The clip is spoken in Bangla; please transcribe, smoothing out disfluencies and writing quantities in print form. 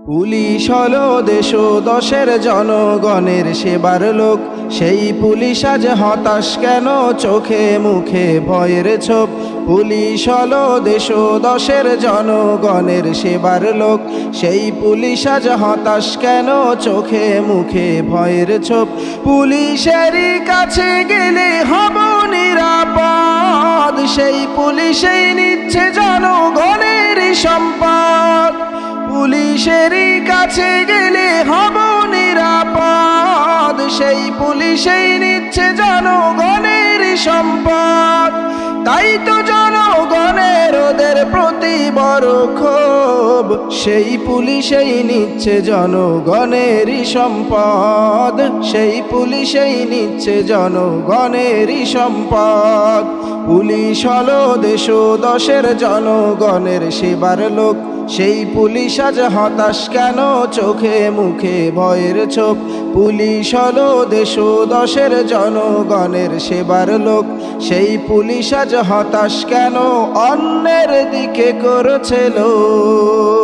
পুলিশ হলো দেশ ও দশের জনগণের সেবার লোক, সেই পুলিশ আজ হতাশ কেন, চোখে মুখে ভয়ের ছোপ। পুলিশ হলো দেশ ও দশের জনগণের সেবার লোক, সেই পুলিশ আজ হতাশ কেন, চোখে মুখে ভয়ের ছোপ। পুলিশেরই কাছে গেলে হব নিরাপদ, সেই পুলিশেই নিচ্ছে জনগণের সম্পদ। পুলিশেরই কাছে গেলে হব নিরাপদ, সেই পুলিশেই নিচ্ছে জনগণের সম্পদ। তাই তো জনগণের ওদের প্রতি বড় ক্ষোভ, সেই পুলিশেই নিচ্ছে জনগণেরই সম্পদ, সেই পুলিশেই নিচ্ছে জনগণেরই সম্পদ। পুলিশ হলো দেশ ও দশের জনগণের সেবার লোক, সেই পুলিশ আজ হতাশ কেন, চোখে মুখে ভয়ের ছোপ। পুলিশ হলো দেশ ও দশের জনগণের সেবার লোক, সেই পুলিশ আজ হতাশ কেন, অন্যের দিকে করছে লোক।